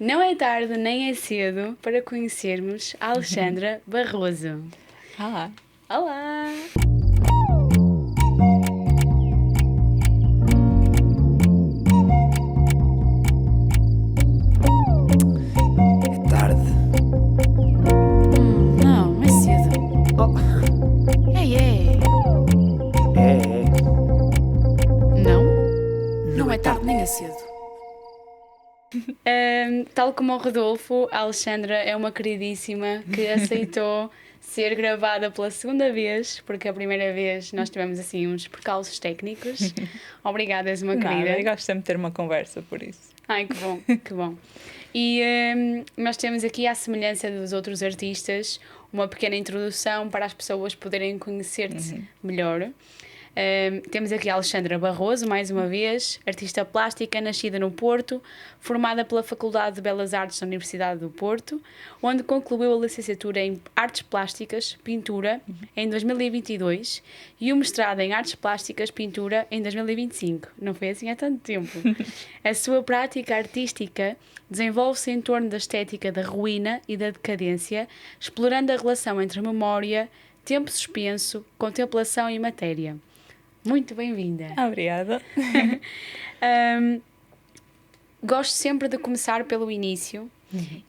Não é tarde nem é cedo para conhecermos a Alexandra Barroso. Olá. Olá! É tarde. Não é cedo. Oh, É. é. Não? Não é tarde. nem é cedo. Tal como o Rodolfo, a Alexandra é uma queridíssima que aceitou ser gravada pela segunda vez, porque a primeira vez nós tivemos assim uns percalços técnicos. Obrigada, és uma Nada, querida. eu gosto sempre de ter uma conversa, por isso. Ai, que bom, que bom. E nós temos aqui, à semelhança dos outros artistas, uma pequena introdução para as pessoas poderem conhecer-te melhor. Temos aqui a Alexandra Barroso, mais uma vez, artista plástica, nascida no Porto, formada pela Faculdade de Belas Artes da Universidade do Porto, onde concluiu a licenciatura em Artes Plásticas, Pintura, em 2022 e o mestrado em Artes Plásticas, Pintura, em 2025. Não foi assim há tanto tempo. A sua prática artística desenvolve-se em torno da estética da ruína e da decadência, explorando a relação entre memória, tempo suspenso, contemplação e matéria. Muito bem-vinda. Obrigada. Gosto sempre de começar pelo início.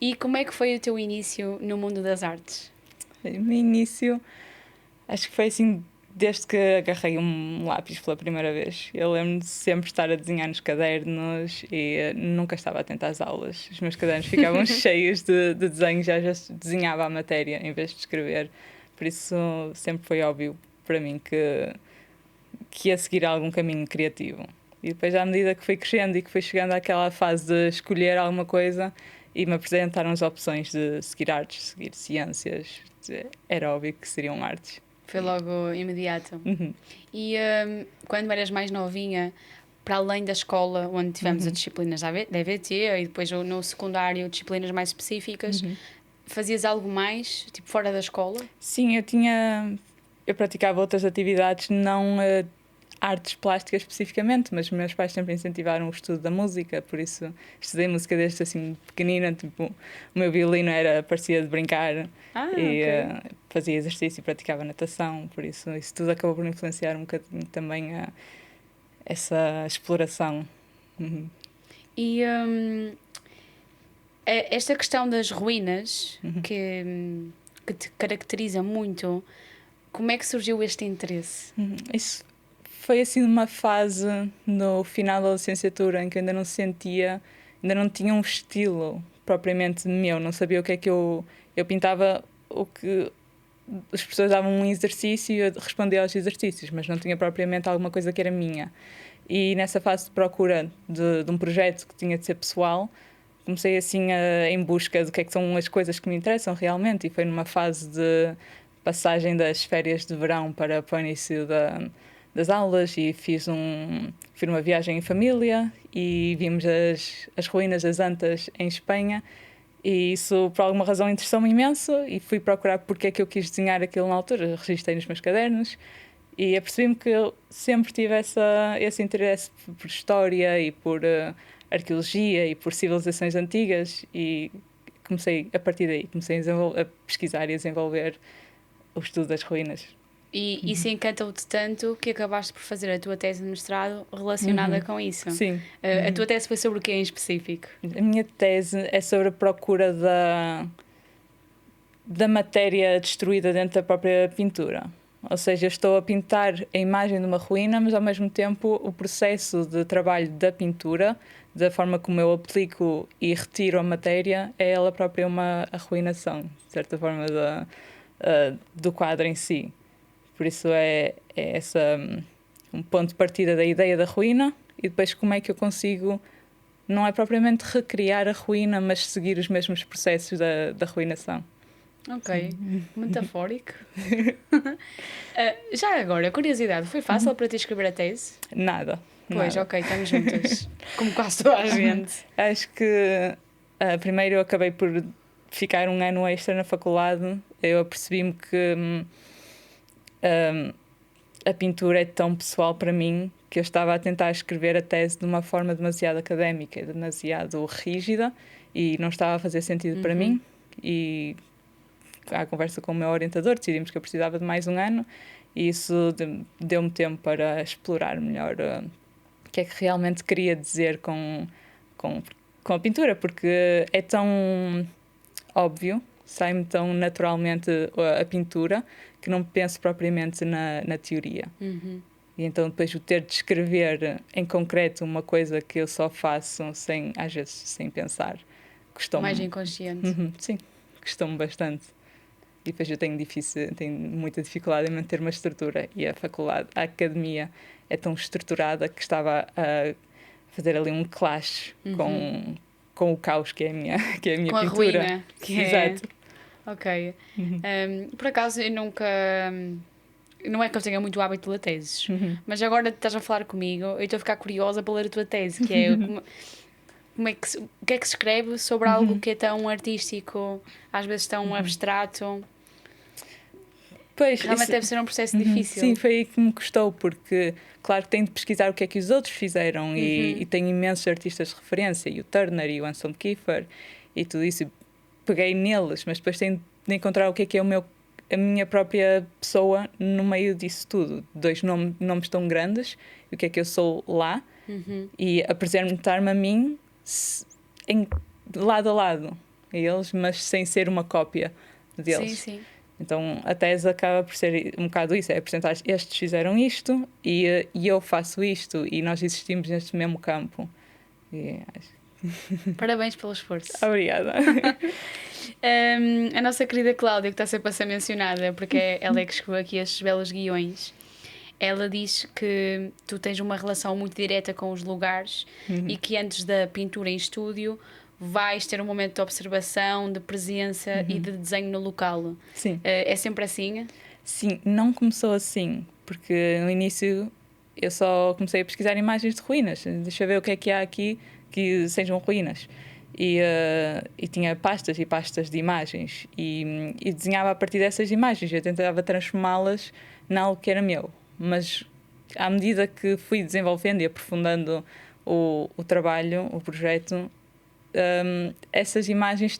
E como é que foi o teu início no mundo das artes? No início, acho que foi assim, desde que agarrei um lápis pela primeira vez. Eu lembro de sempre estar a desenhar nos cadernos e nunca estava atenta às aulas. Os meus cadernos ficavam cheios de desenhos, já desenhava a matéria em vez de escrever. Por isso sempre foi óbvio para mim que ia seguir algum caminho criativo. E depois, à medida que fui crescendo e que fui chegando àquela fase de escolher alguma coisa e me apresentaram as opções de seguir artes, seguir ciências, era óbvio que seriam artes. Foi logo imediato. E quando eras mais novinha, para além da escola, onde tivemos as disciplinas da EVT e depois no secundário, disciplinas mais específicas, fazias algo mais, tipo fora da escola? Sim, eu praticava outras atividades, não artes plásticas especificamente, mas meus pais sempre incentivaram o estudo da música, por isso estudei música desde assim pequenina, tipo, o meu violino parecia de brincar e ok. fazia exercício e praticava natação, por isso tudo acabou por influenciar um bocadinho também essa exploração. E esta questão das ruínas, que te caracteriza muito, como é que surgiu este interesse? Isso foi assim uma fase no final da licenciatura em que eu ainda não tinha um estilo propriamente meu, não sabia o que é que eu pintava, o que as pessoas davam um exercício e eu respondia aos exercícios, mas não tinha propriamente alguma coisa que era minha. E nessa fase de procura de um projeto que tinha de ser pessoal, comecei assim em busca do que é que são as coisas que me interessam realmente, e foi numa fase de passagem das férias de verão para o início das aulas e fiz uma viagem em família e vimos as ruínas das Antas em Espanha e isso por alguma razão interessou-me imenso e fui procurar porque é que eu quis desenhar aquilo na altura, registrei nos meus cadernos e apercebi-me que eu sempre tive esse interesse por história e por arqueologia e por civilizações antigas e a partir daí comecei a pesquisar e a desenvolver o estudo das ruínas. E isso encantou-te tanto que acabaste por fazer a tua tese de mestrado relacionada com isso. Sim. A tua tese foi sobre o que em específico? A minha tese é sobre a procura da matéria destruída dentro da própria pintura. Ou seja, eu estou a pintar a imagem de uma ruína, mas ao mesmo tempo o processo de trabalho da pintura, da forma como eu aplico e retiro a matéria, é ela própria uma arruinação, de certa forma, do quadro em si. Por isso é um ponto de partida da ideia da ruína e depois como é que eu consigo, não é propriamente recriar a ruína, mas seguir os mesmos processos da ruinação. Ok, metafórico. Já agora, curiosidade, foi fácil para ti escrever a tese? Nada. Pois, nada. ok, estamos juntas. Como quase toda a gente. Acho que primeiro eu acabei por ficar um ano extra na faculdade. Eu apercebi-me que a pintura é tão pessoal para mim que eu estava a tentar escrever a tese de uma forma demasiado académica, demasiado rígida e não estava a fazer sentido para mim. E à conversa com o meu orientador decidimos que eu precisava de mais um ano, e isso deu-me tempo para explorar melhor o que é que realmente queria dizer com a pintura, porque é tão óbvio, sai-me tão naturalmente a pintura, que não penso propriamente na teoria. E então depois o ter de escrever em concreto uma coisa que eu só faço às vezes sem pensar, custou-me. Mais inconsciente. Sim, custou-me bastante. E depois eu tenho muita dificuldade em manter uma estrutura, e a faculdade, a academia é tão estruturada que estava a fazer ali um clash com o caos que é a minha, que é a minha com pintura. A ruína, Exato. Ok. Por acaso eu nunca... Não é que eu tenha muito hábito de ler teses, mas agora estás a falar comigo, eu estou a ficar curiosa para ler a tua tese, que é como é que o que é que se escreve sobre algo que é tão artístico, às vezes tão abstrato. Pois, realmente deve ser um processo difícil. Sim, foi aí que me custou, porque claro que tenho de pesquisar o que é que os outros fizeram, e tenho imensos artistas de referência, e o Turner e o Anselm Kiefer e tudo isso, e peguei neles, mas depois tenho de encontrar o que é a minha própria pessoa no meio disso tudo. Dois nomes tão grandes, e o que é que eu sou lá, e apresentar-me a mim lado a lado a eles, mas sem ser uma cópia deles. Sim, sim. Então a tese acaba por ser um bocado isso, é apresentar estes fizeram isto e eu faço isto, e nós existimos neste mesmo campo. Parabéns pelo esforço. Obrigada. A nossa querida Cláudia, que está sempre a ser mencionada, porque ela é que escreveu aqui estes belos guiões, ela diz que tu tens uma relação muito direta com os lugares e que antes da pintura em estúdio vais ter um momento de observação, de presença e de desenho no local. Sim. É sempre assim? Sim, não começou assim, porque no início eu só comecei a pesquisar imagens de ruínas. Deixa eu ver o que é que há aqui que sejam ruínas. E tinha pastas e pastas de imagens, e desenhava a partir dessas imagens. Eu tentava transformá-las em algo que era meu, mas à medida que fui desenvolvendo e aprofundando o trabalho, o projeto, essas imagens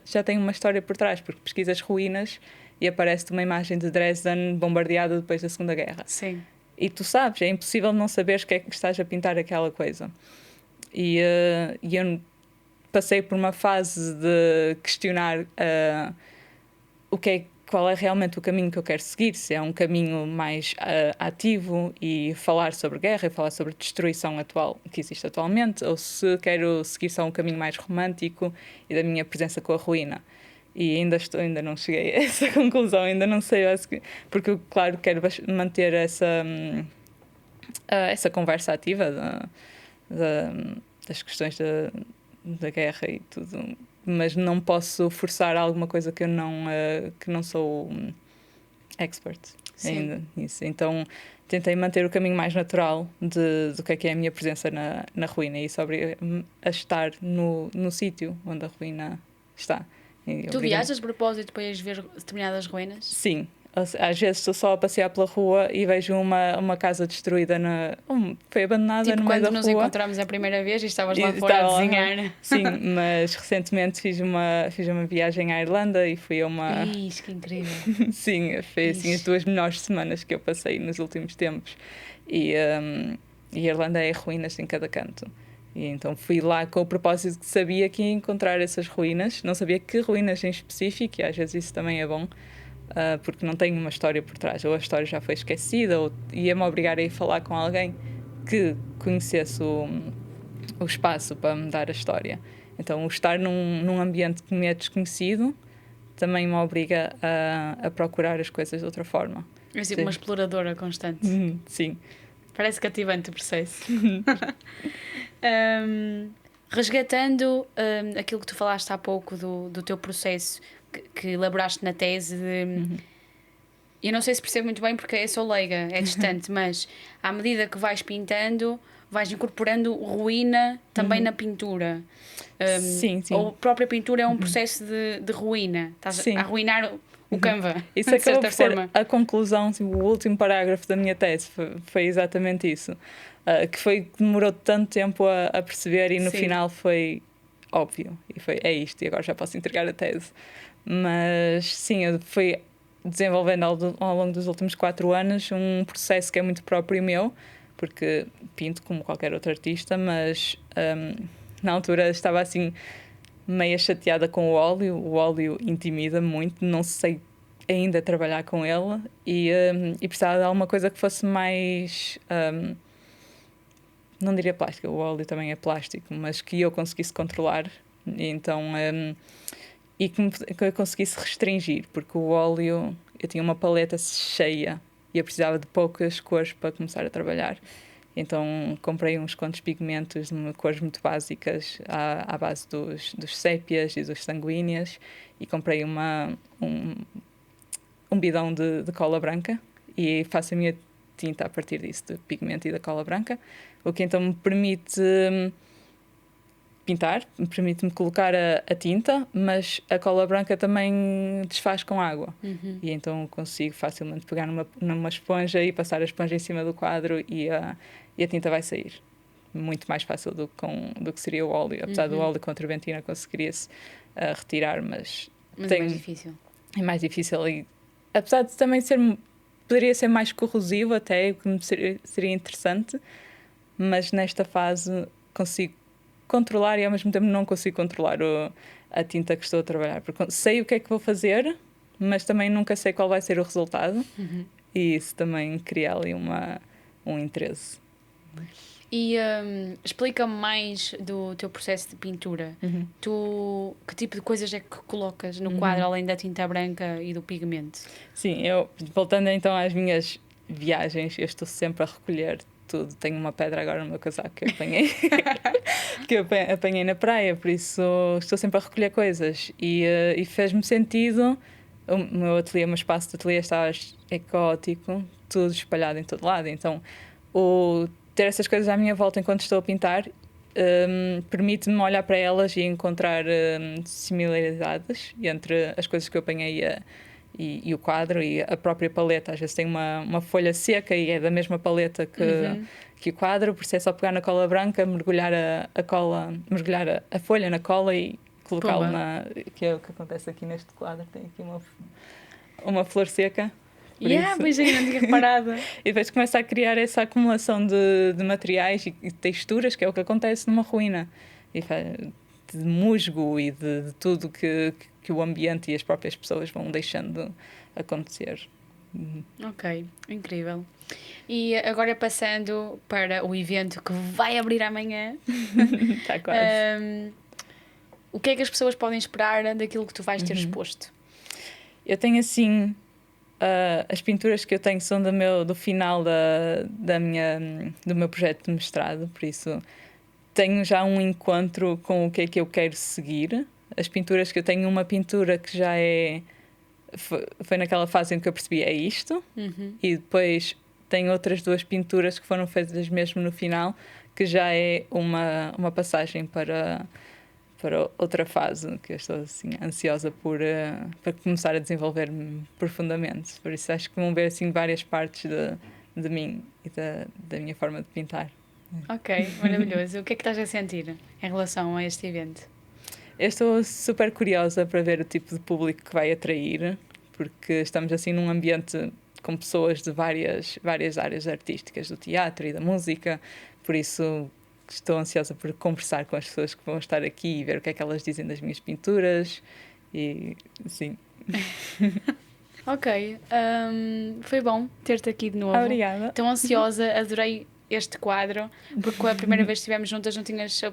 já têm uma história por trás, porque pesquisas ruínas e aparece-te uma imagem de Dresden bombardeada depois da Segunda Guerra. Sim. E tu sabes, é impossível não saberes o que é que estás a pintar aquela coisa. E eu passei por uma fase de questionar qual é realmente o caminho que eu quero seguir, se é um caminho mais ativo e falar sobre guerra e falar sobre a destruição atual que existe atualmente, ou se quero seguir só um caminho mais romântico e da minha presença com a ruína. E ainda não cheguei a essa conclusão, ainda não sei, porque eu, claro, quero manter essa conversa ativa das questões da guerra e tudo, mas não posso forçar alguma coisa que eu não sou expert ainda nisso. Então tentei manter o caminho mais natural do que é a minha presença na ruína, e isso obriga-me a estar no sítio onde a ruína está. Tu viajas de propósito para ires ver determinadas ruínas? Sim. Às vezes estou só a passear pela rua e vejo uma casa destruída, foi abandonada tipo no meio da rua. Quando nos encontramos a primeira vez e estavas lá fora a desenhar. Sim, mas recentemente fiz uma viagem à Irlanda e fui a uma... Ixi, que incrível. Sim, foi assim as 2 melhores semanas que eu passei nos últimos tempos. E a Irlanda é ruínas em cada canto. E então fui lá com o propósito que sabia que ia encontrar essas ruínas. Não sabia que ruínas em específico, e às vezes isso também é bom, porque não tem uma história por trás. Ou a história já foi esquecida, ou ia-me obrigar a ir falar com alguém que conhecesse o espaço para me dar a história. Então, o estar num ambiente que me é desconhecido também me obriga a procurar as coisas de outra forma. É tipo uma exploradora constante. Sim. Parece cativante o processo. Resgatando aquilo que tu falaste há pouco do teu processo que elaboraste na tese, eu não sei se percebo muito bem porque eu sou leiga, é distante, mas à medida que vais pintando, vais incorporando ruína também na pintura. Sim. Ou a própria pintura é um processo de ruína. Estás a arruinar o Canva, isso de acabou certa por ser forma. a conclusão, o último parágrafo da minha tese foi exatamente isso. Que demorou tanto tempo a perceber, e no final foi óbvio, e foi, é isto, e agora já posso entregar a tese. Mas sim, eu fui desenvolvendo ao longo dos últimos 4 anos um processo que é muito próprio meu, porque pinto como qualquer outro artista, mas na altura estava assim meio chateada com o óleo intimida-me muito, não sei ainda trabalhar com ele e precisava de alguma coisa que fosse mais, não diria plástica, o óleo também é plástico, mas que eu conseguisse controlar e então e que eu conseguisse restringir, porque o óleo, eu tinha uma paleta cheia e eu precisava de poucas cores para começar a trabalhar. Então comprei uns quantos pigmentos de cores muito básicas à base dos sépias e dos sanguíneas e comprei um bidão de cola branca e faço a minha tinta a partir disso, do pigmento e da cola branca, o que então me permite pintar, permite-me colocar a tinta, mas a cola branca também desfaz com água. E então consigo facilmente pegar numa esponja e passar a esponja em cima do quadro e a tinta vai sair. Muito mais fácil do que seria o óleo. Apesar do óleo com a turbentina conseguiria-se retirar, mas é mais difícil. É mais difícil e apesar de também poderia ser mais corrosivo até, o que seria interessante, mas nesta fase consigo controlar e ao mesmo tempo não consigo controlar a tinta que estou a trabalhar, porque sei o que é que vou fazer, mas também nunca sei qual vai ser o resultado e isso também cria ali um interesse. E explica-me mais do teu processo de pintura. Tu, que tipo de coisas é que colocas no quadro, além da tinta branca e do pigmento? Sim, voltando então às minhas viagens, eu estou sempre a recolher tudo. Tenho uma pedra agora no meu casaco que eu apanhei, que eu apanhei na praia, por isso estou sempre a recolher coisas. E fez-me sentido, o meu ateliê, o meu espaço de ateliê está caótico, tudo espalhado em todo lado. Então, ter essas coisas à minha volta enquanto estou a pintar permite-me olhar para elas e encontrar similaridades entre as coisas que eu apanhei e o quadro e a própria paleta. Às vezes tem uma folha seca e é da mesma paleta que o quadro, por isso é só pegar na cola branca, mergulhar a folha na cola e colocá-lo que é o que acontece aqui neste quadro. Tem aqui uma flor seca. Pois aí, não tinha reparado. E depois começa a criar essa acumulação de materiais e texturas, que é o que acontece numa ruína. De musgo e de tudo que o ambiente e as próprias pessoas vão deixando acontecer. Ok, incrível. E agora passando para o evento que vai abrir amanhã. Está quase. O que é que as pessoas podem esperar daquilo que tu vais ter exposto? Eu tenho assim... as pinturas que eu tenho são do final do meu projeto de mestrado, por isso tenho já um encontro com o que é que eu quero seguir. As pinturas que eu tenho, uma pintura que já foi naquela fase em que eu percebi é isto, e depois tenho outras 2 pinturas que foram feitas mesmo no final, que já é uma passagem para outra fase, que eu estou assim ansiosa para começar a desenvolver-me profundamente. Por isso acho que vão ver assim várias partes de mim e da minha forma de pintar. Ok, maravilhoso. O que é que estás a sentir em relação a este evento? Eu estou super curiosa para ver o tipo de público que vai atrair, porque estamos assim num ambiente com pessoas de várias áreas artísticas, do teatro e da música, por isso estou ansiosa por conversar com as pessoas que vão estar aqui e ver o que é que elas dizem das minhas pinturas e sim. Ok, foi bom ter-te aqui de novo. Obrigada. Estou ansiosa, adorei este quadro, porque a primeira vez que estivemos juntas não tiveste a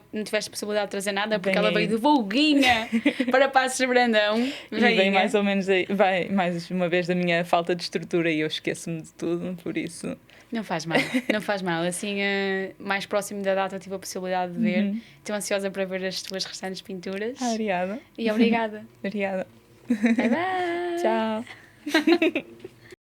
possibilidade de trazer nada, porque ela veio de Volguinha para Passos de Brandão. E vem mais ou menos vai mais uma vez da minha falta de estrutura e eu esqueço-me de tudo, por isso... Não faz mal, não faz mal. Assim, mais próximo da data tive a possibilidade de ver. Estou ansiosa para ver as tuas restantes pinturas. Obrigada. E obrigada. Obrigada. Bye bye. Tchau.